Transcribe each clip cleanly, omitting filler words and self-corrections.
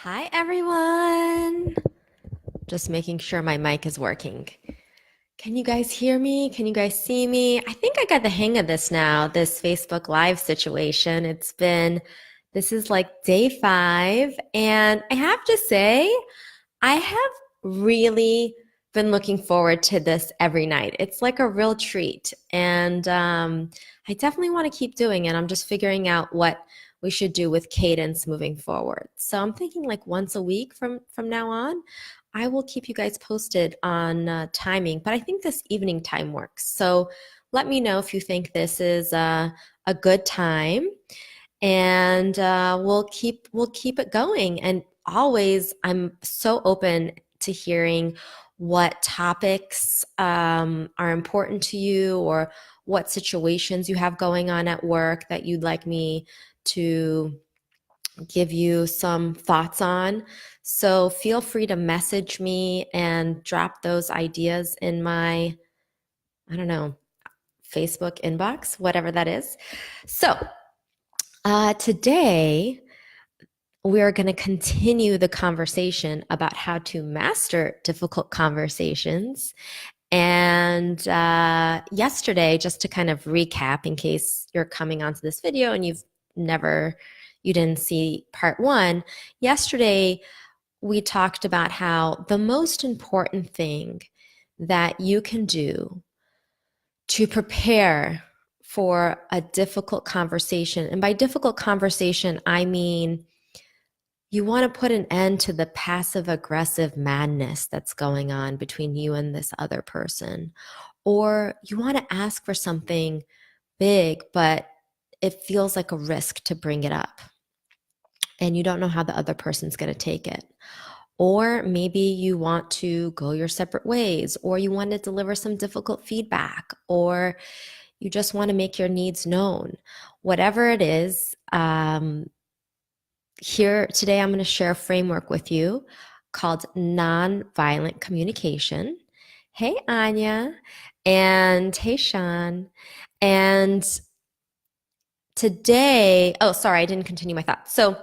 Hi, everyone. Just making sure my mic is working. Can you guys hear me? Can you guys see me? I think I got the hang of this now, this Facebook Live situation. This is like day 5. And I have to say, I have really been looking forward to this every night. It's like a real treat. And I definitely want to keep doing it. I'm just figuring out what we should do with cadence moving forward. So I'm thinking like once a week from now on. I will keep you guys posted on timing, but I think this evening time works. So let me know if you think this is a good time, and we'll keep it going. And always, I'm so open to hearing what topics are important to you, or what situations you have going on at work that you'd like me to give you some thoughts on. So feel free to message me and drop those ideas in my, I don't know, Facebook inbox, whatever that is. So today, we're going to continue the conversation about how to master difficult conversations. And yesterday, just to kind of recap, in case you're coming onto this video and you didn't see part 1, yesterday we talked about how the most important thing that you can do to prepare for a difficult conversation, and by difficult conversation, I mean you want to put an end to the passive aggressive madness that's going on between you and this other person. Or you want to ask for something big, but it feels like a risk to bring it up. And you don't know how the other person's going to take it. Or maybe you want to go your separate ways, or you want to deliver some difficult feedback, or you just want to make your needs known. Whatever it is, here today, I'm going to share a framework with you called nonviolent communication. Hey, Anya, and hey, Sean. And today, oh, sorry, I didn't continue my thought. So,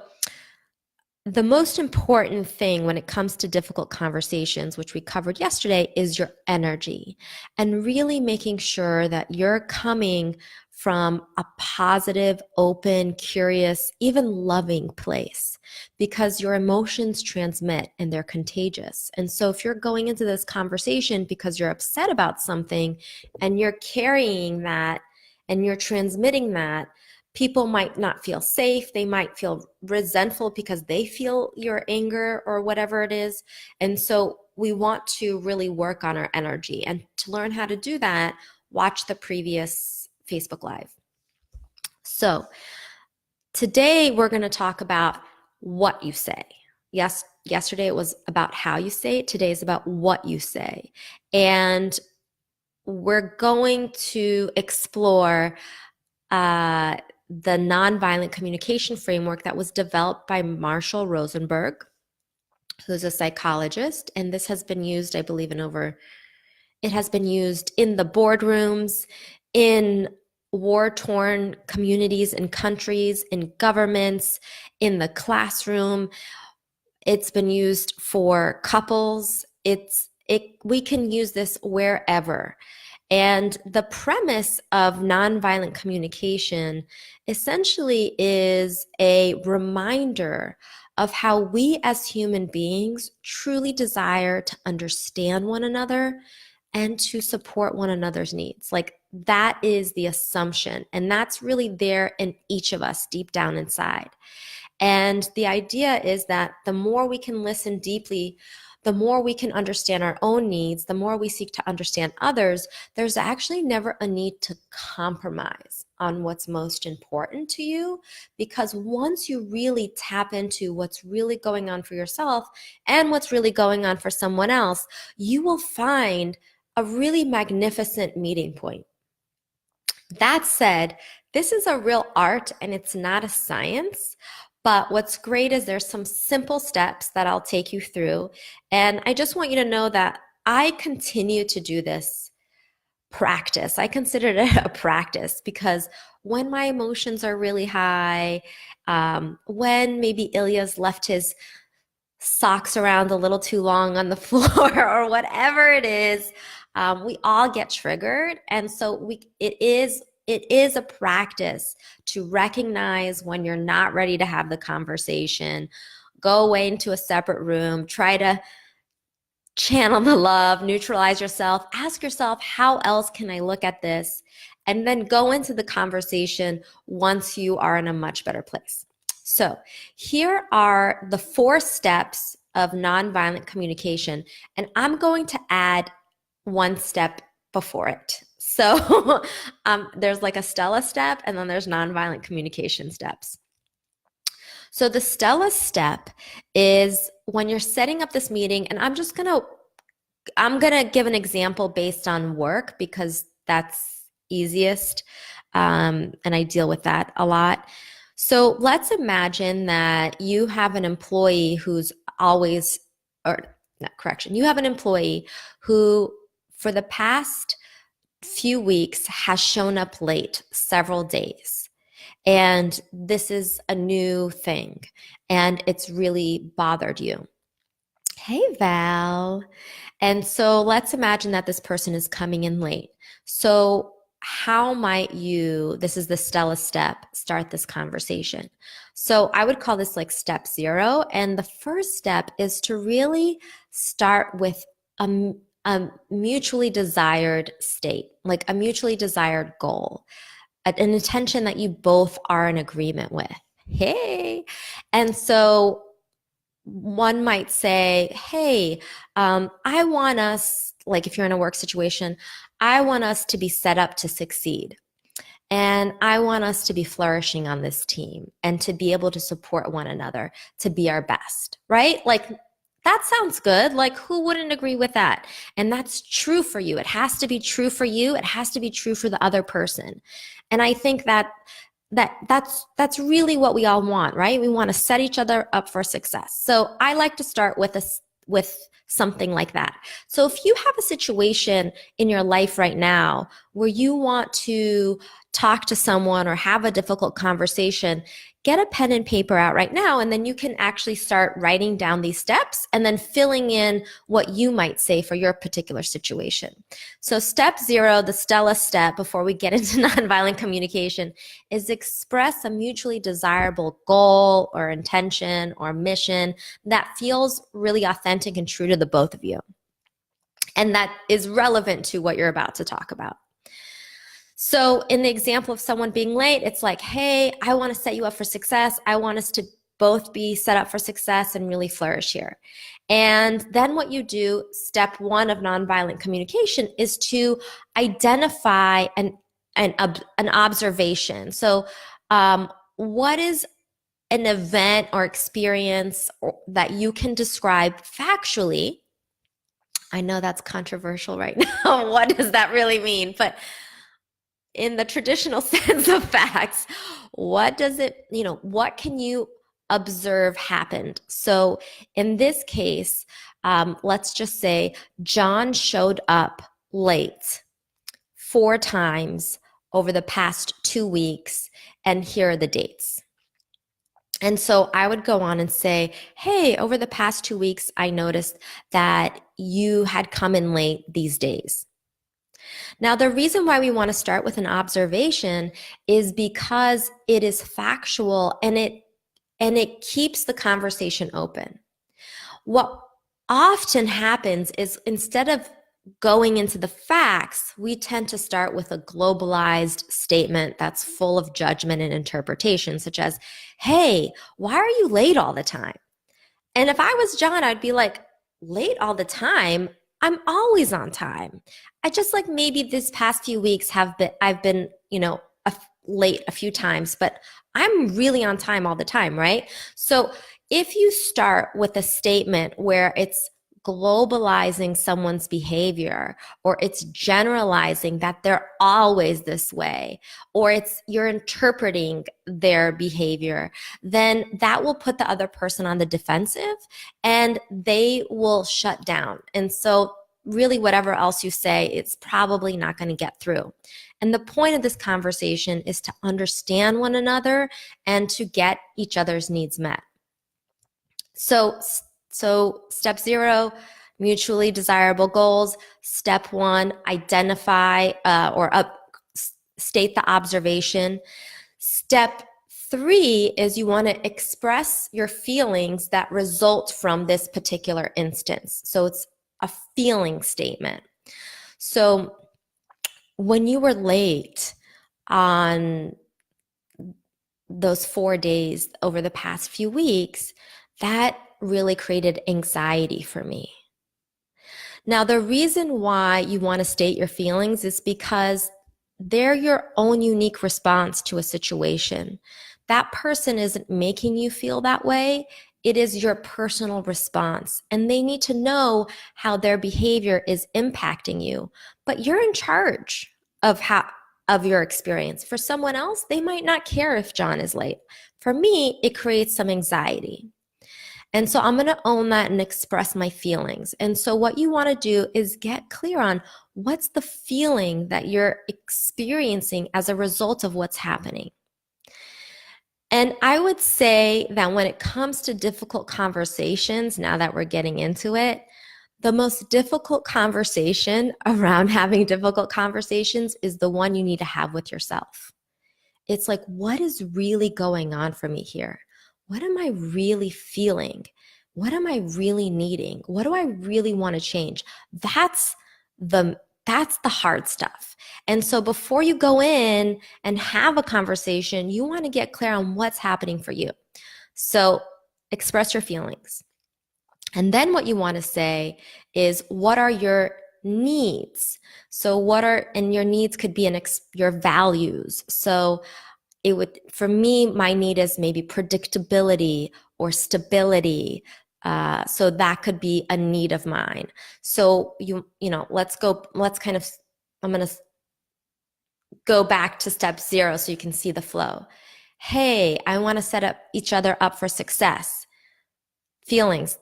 the most important thing when it comes to difficult conversations, which we covered yesterday, is your energy, and really making sure that you're coming from a positive, open, curious, even loving place, because your emotions transmit and they're contagious. And so if you're going into this conversation because you're upset about something and you're carrying that and you're transmitting that, people might not feel safe. They might feel resentful because they feel your anger or whatever it is. And so we want to really work on our energy. And to learn how to do that, watch the previous Facebook Live. So today we're going to talk about what you say. Yes, yesterday it was about how you say it. Today is about what you say. And we're going to explore the nonviolent communication framework that was developed by Marshall Rosenberg, who's a psychologist. And this has been used, I believe, it has been used in the boardrooms, in war-torn communities and countries, in governments, in the classroom. It's been used for couples. We can use this wherever. And the premise of nonviolent communication essentially is a reminder of how we as human beings truly desire to understand one another and to support one another's needs. Like, that is the assumption. And that's really there in each of us deep down inside. And the idea is that the more we can listen deeply, the more we can understand our own needs, the more we seek to understand others, there's actually never a need to compromise on what's most important to you. Because once you really tap into what's really going on for yourself and what's really going on for someone else, you will find a really magnificent meeting point. That said, this is a real art and it's not a science. But what's great is there's some simple steps that I'll take you through. And I just want you to know that I continue to do this practice. I consider it a practice because when my emotions are really high, when maybe Ilya's left his socks around a little too long on the floor or whatever it is. We all get triggered. And so it is a practice to recognize when you're not ready to have the conversation. Go away into a separate room, try to channel the love, neutralize yourself, ask yourself, how else can I look at this? And then go into the conversation once you are in a much better place. So, here are the 4 steps of nonviolent communication, and I'm going to add one step before it. So, there's like a Stella step, and then there's nonviolent communication steps. So the Stella step is when you're setting up this meeting, and I'm gonna give an example based on work because that's easiest, and I deal with that a lot. So let's imagine that you have an employee who's always, or not correction, you have an employee who for the past few weeks has shown up late several days. And this is a new thing, and it's really bothered you. Hey, Val. And so let's imagine that this person is coming in late. So, how might you, this is the Stella step, start this conversation? So, I would call this like step 0. And the first step is to really start with a mutually desired state, like a mutually desired goal, an intention that you both are in agreement with. Hey. And so one might say, hey, I want us, like if you're in a work situation, I want us to be set up to succeed. And I want us to be flourishing on this team and to be able to support one another, to be our best, right? Like that sounds good. Like who wouldn't agree with that? And that's true for you. It has to be true for you. It has to be true for the other person. And I think that's really what we all want, right? We want to set each other up for success. So I like to start with something like that. So if you have a situation in your life right now where you want to talk to someone or have a difficult conversation, get a pen and paper out right now, and then you can actually start writing down these steps and then filling in what you might say for your particular situation. So step 0, the Stella step before we get into nonviolent communication, is express a mutually desirable goal or intention or mission that feels really authentic and true to the both of you, and that is relevant to what you're about to talk about. So in the example of someone being late, it's like, hey, I want to set you up for success. I want us to both be set up for success and really flourish here. And then what you do, step 1 of nonviolent communication, is to identify an observation. So what is an event or experience that you can describe factually? I know that's controversial right now. What does that really mean? But in the traditional sense of facts, what does it, what can you observe happened? So in this case, let's just say John showed up late 4 times over the past 2 weeks, and here are the dates. And so I would go on and say, hey, over the past 2 weeks, I noticed that you had come in late these days. Now, the reason why we want to start with an observation is because it is factual and it keeps the conversation open. What often happens is instead of going into the facts, we tend to start with a globalized statement that's full of judgment and interpretation, such as, hey, why are you late all the time? And if I was John, I'd be like, late all the time? I'm always on time. I just like maybe this past few weeks I've been, late a few times, but I'm really on time all the time, right? So if you start with a statement where it's globalizing someone's behavior, or it's generalizing that they're always this way, or you're interpreting their behavior, then that will put the other person on the defensive and they will shut down. And so really whatever else you say, it's probably not going to get through. And the point of this conversation is to understand one another and to get each other's needs met. So So step 0, mutually desirable goals. Step 1, identify state the observation. Step 3 is you want to express your feelings that result from this particular instance. So it's a feeling statement. So when you were late on those 4 days over the past few weeks, that really created anxiety for me. Now, the reason why you want to state your feelings is because they're your own unique response to a situation. That person isn't making you feel that way. It is your personal response, and they need to know how their behavior is impacting you. But you're in charge of your experience. For someone else, they might not care if John is late. For me, it creates some anxiety. And so I'm going to own that and express my feelings. And so what you want to do is get clear on what's the feeling that you're experiencing as a result of what's happening. And I would say that when it comes to difficult conversations, now that we're getting into it, the most difficult conversation around having difficult conversations is the one you need to have with yourself. It's like, what is really going on for me here? What am I really feeling? What am I really needing? What do I really want to change? That's the hard stuff. And so before you go in and have a conversation, you want to get clear on what's happening for you. So express your feelings. And then what you want to say is, what are your needs? So and your needs could be your values. So for me, my need is maybe predictability or stability. So that could be a need of mine. So I'm going to go back to step 0 so you can see the flow. Hey, I want to set each other up for success. Feelings.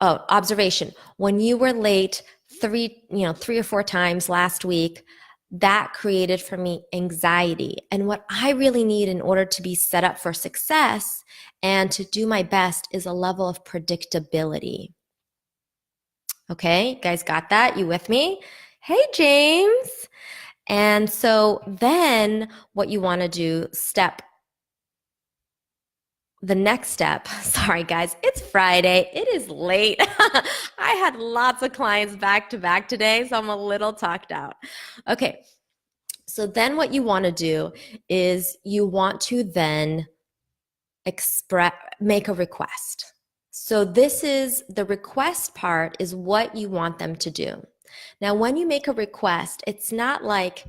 Oh, observation. When you were late 3 or 4 times last week, that created for me anxiety. And what I really need in order to be set up for success and to do my best is a level of predictability. Okay, you guys got that? You with me? Hey, James. And so then what you want to do, the next step, sorry guys, it's Friday. It is late. I had lots of clients back to back today, so I'm a little talked out. Okay, so then what you want to do is you want to then make a request. So this is the request part, is what you want them to do. Now, when you make a request, it's not like,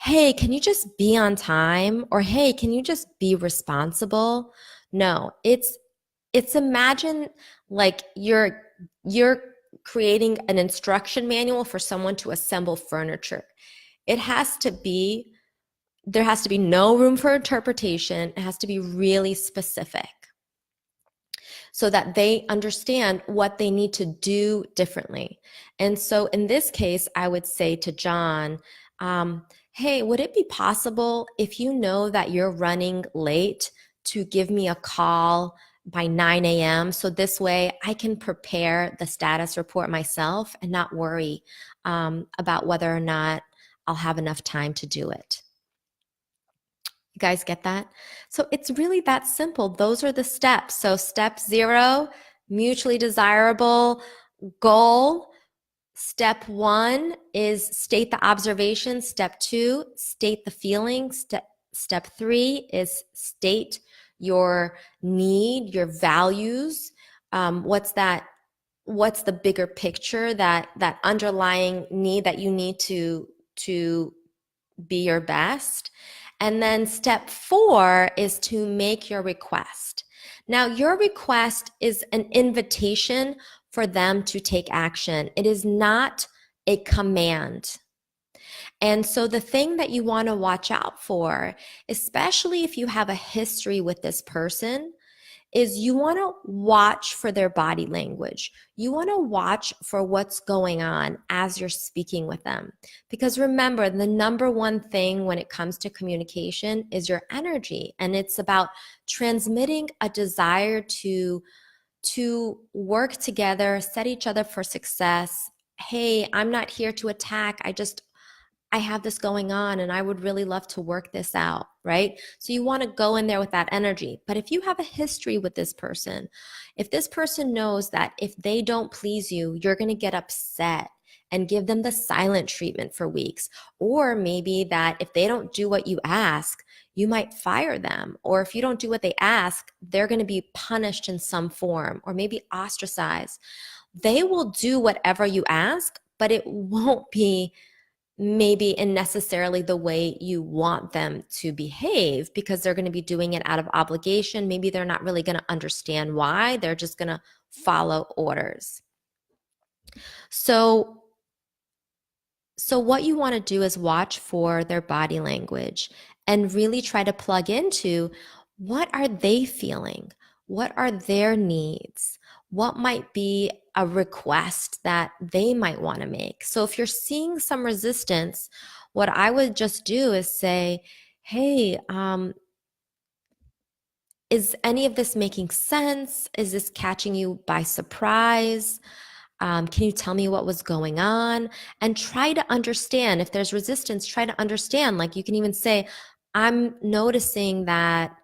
hey, can you just be on time? Or hey, can you just be responsible? No, it's imagine like you're creating an instruction manual for someone to assemble furniture. There has to be no room for interpretation. It has to be really specific so that they understand what they need to do differently. And so in this case, I would say to John, hey, would it be possible, if you know that you're running late, to give me a call by 9 a.m. so this way I can prepare the status report myself and not worry about whether or not I'll have enough time to do it. You guys get that? So it's really that simple. Those are the steps. So step 0, mutually desirable goal. Step 1 is state the observation. Step 2, state the feeling. Step 3 is state your need, your values. What's the bigger picture, that underlying need that you need to be your best. And then step 4 is to make your request. Now, your request is an invitation for them to take action. It is not a command. And so the thing that you want to watch out for, especially if you have a history with this person, is you want to watch for their body language. You want to watch for what's going on as you're speaking with them. Because remember, the number one thing when it comes to communication is your energy. And it's about transmitting a desire to to work together, set each other for success. Hey, I'm not here to attack. I have this going on and I would really love to work this out, right? So you want to go in there with that energy. But if you have a history with this person, if this person knows that if they don't please you, you're going to get upset and give them the silent treatment for weeks, or maybe that if they don't do what you ask, you might fire them, or if you don't do what they ask, they're going to be punished in some form or maybe ostracized. They will do whatever you ask, but it won't be maybe in necessarily the way you want them to behave, because they're going to be doing it out of obligation. Maybe they're not really going to understand why. They're just going to follow orders. So what you want to do is watch for their body language and really try to plug into what are they feeling? What are their needs? What might be a request that they might want to make? So if you're seeing some resistance, what I would just do is say, hey, is any of this making sense? Is this catching you by surprise? Can you tell me what was going on? And try to understand. If there's resistance, try to understand. Like you can even say, I'm noticing that,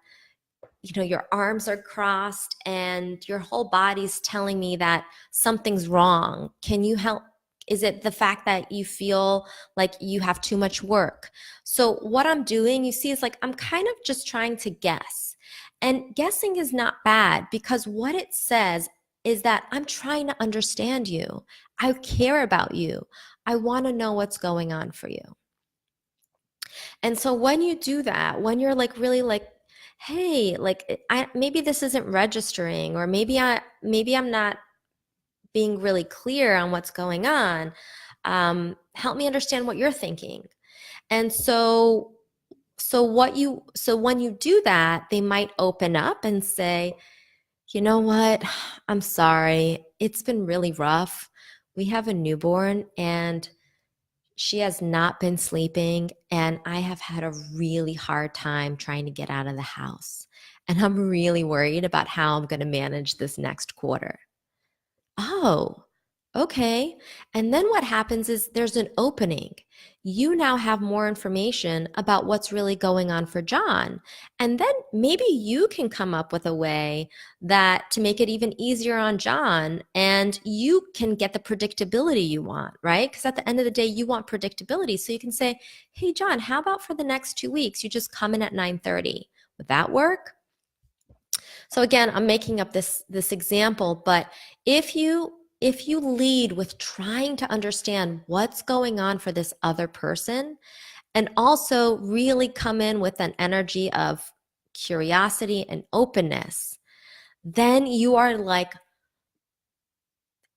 your arms are crossed and your whole body's telling me that something's wrong. Can you help? Is it the fact that you feel like you have too much work? So what I'm doing, you see, is like I'm kind of just trying to guess. And guessing is not bad, because what it says is that I'm trying to understand you. I care about you. I want to know what's going on for you. And so when you do that, when you're like really like, hey, like maybe this isn't registering, or maybe I'm not being really clear on what's going on. Help me understand what you're thinking. And so when you do that, they might open up and say, you know what? I'm sorry. It's been really rough. We have a newborn and she has not been sleeping, and I have had a really hard time trying to get out of the house. And I'm really worried about how I'm going to manage this next quarter. Oh, okay. And then what happens is there's an opening. You now have more information about what's really going on for John. And then maybe you can come up with a way that to make it even easier on John, and you can get the predictability you want, right? Because at the end of the day, you want predictability. So you can say, hey, John, how about for the next 2 weeks, you just come in at 9:30? Would that work? So again, I'm making up this example, but if you lead with trying to understand what's going on for this other person, and also really come in with an energy of curiosity and openness, then you are like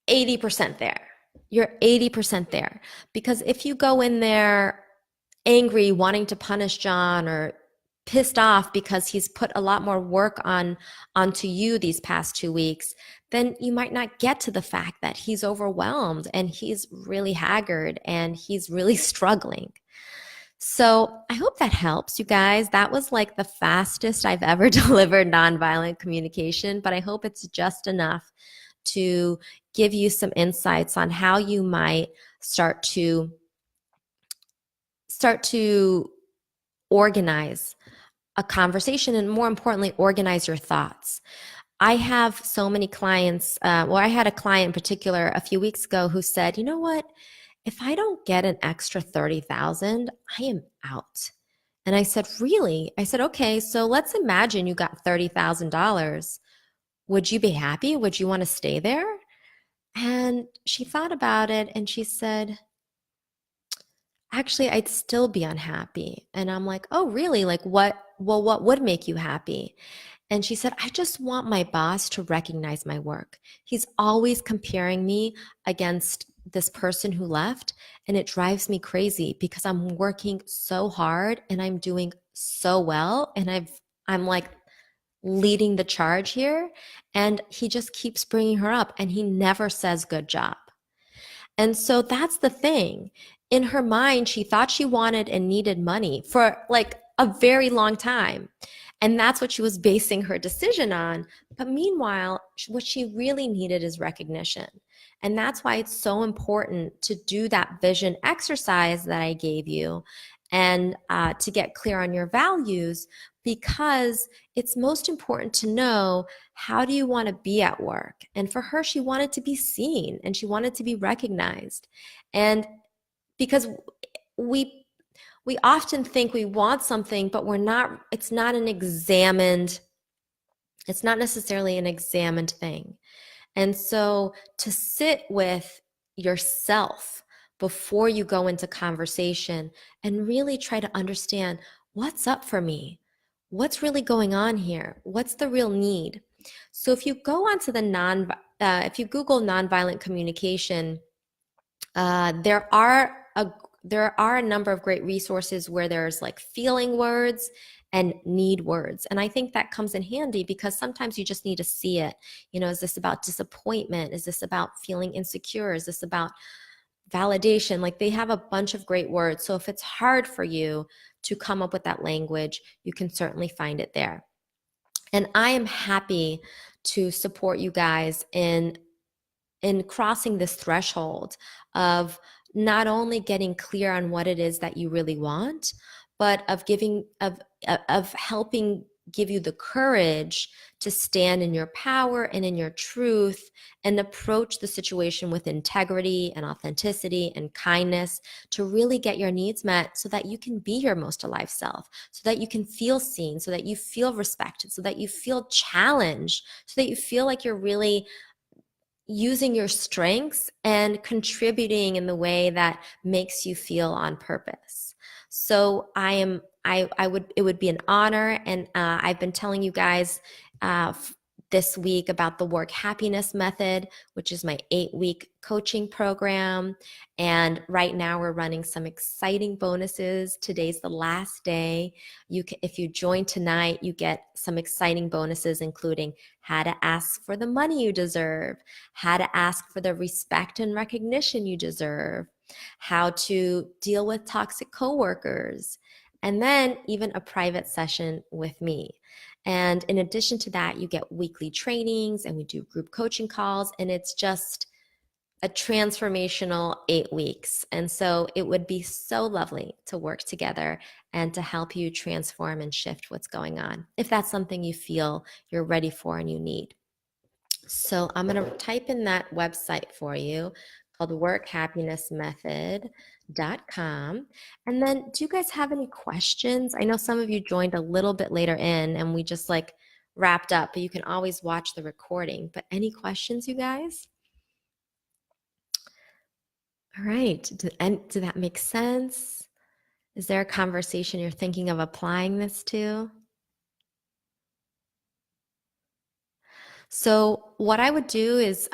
80% there. You're 80% there. Because if you go in there angry, wanting to punish John, or pissed off because he's put a lot more work onto you these past 2 weeks, then you might not get to the fact that he's overwhelmed and he's really haggard and he's really struggling. So I hope that helps you guys. That was like the fastest I've ever delivered nonviolent communication, but I hope it's just enough to give you some insights on how you might start to organize a conversation, and more importantly, organize your thoughts. I have so many clients. I had a client in particular a few weeks ago who said, you know what? If I don't get an extra 30,000, I am out. And I said, really? I said, okay, so let's imagine you got $30,000. Would you be happy? Would you want to stay there? And she thought about it and she said, actually, I'd still be unhappy. And I'm like, oh, really? Like what? Well, what would make you happy? And she said, I just want my boss to recognize my work. He's always comparing me against this person who left. And it drives me crazy because I'm working so hard and I'm doing so well. And I'm like leading the charge here. And he just keeps bringing her up and he never says good job. And so that's the thing. In her mind, she thought she wanted and needed money for like a very long time. And that's what she was basing her decision on. But meanwhile, what she really needed is recognition. And that's why it's so important to do that vision exercise that I gave you and to get clear on your values, because it's most important to know, how do you want to be at work? And for her, she wanted to be seen and she wanted to be recognized. And because we we often think we want something, but it's not necessarily an examined thing. And so to sit with yourself before you go into conversation and really try to understand, what's up for me? What's really going on here? What's the real need? So if you go onto if you Google nonviolent communication, there are a number of great resources where there's like feeling words and need words. And I think that comes in handy because sometimes you just need to see it. Is this about disappointment? Is this about feeling insecure? Is this about validation? Like, they have a bunch of great words. So if it's hard for you to come up with that language, you can certainly find it there. And I am happy to support you guys in crossing this threshold of not only getting clear on what it is that you really want, but of helping give you the courage to stand in your power and in your truth and approach the situation with integrity and authenticity and kindness to really get your needs met, so that you can be your most alive self, so that you can feel seen, so that you feel respected, so that you feel challenged, so that you feel like you're really using your strengths and contributing in the way that makes you feel on purpose. So it would be an honor. And I've been telling you guys this week about the work happiness method, which is my 8-week coaching program. And right now we're running some exciting bonuses. Today's the last day. If you join tonight, you get some exciting bonuses, including how to ask for the money you deserve, how to ask for the respect and recognition you deserve, how to deal with toxic coworkers, and then even a private session with me. And in addition to that, you get weekly trainings and we do group coaching calls, and it's just a transformational 8 weeks. And so it would be so lovely to work together and to help you transform and shift what's going on, if that's something you feel you're ready for and you need. So I'm going to type in that website for you, called workhappinessmethod.com. And then, do you guys have any questions? I know some of you joined a little bit later in and we just like wrapped up, but you can always watch the recording. But any questions, you guys? All right. Did that make sense? Is there a conversation you're thinking of applying this to? So what I would do is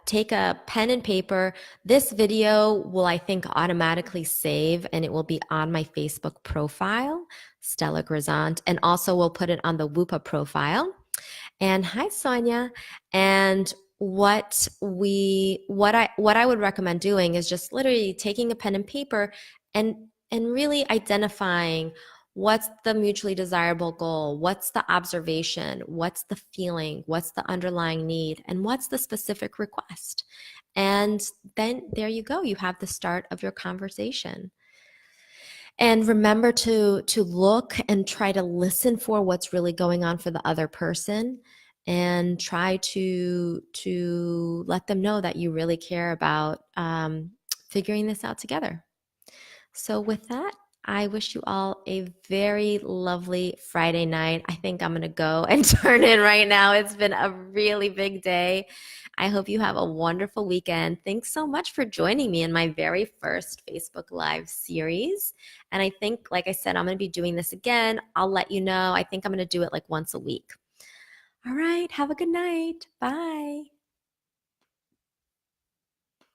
take a pen and paper. This video will, I think, automatically save, and it will be on my Facebook profile, Stella Grizont, and also we'll put it on the WUPA profile. And hi, Sonia. And what I would recommend doing is just literally taking a pen and paper and really identifying, what's the mutually desirable goal, what's the observation, what's the feeling, what's the underlying need, and what's the specific request. And then there you go. You have the start of your conversation. And remember to look and try to listen for what's really going on for the other person, and try to let them know that you really care about figuring this out together. So with that, I wish you all a very lovely Friday night. I think I'm going to go and turn in right now. It's been a really big day. I hope you have a wonderful weekend. Thanks so much for joining me in my very first Facebook Live series. And I think, like I said, I'm going to be doing this again. I'll let you know. I think I'm going to do it like once a week. All right. Have a good night. Bye.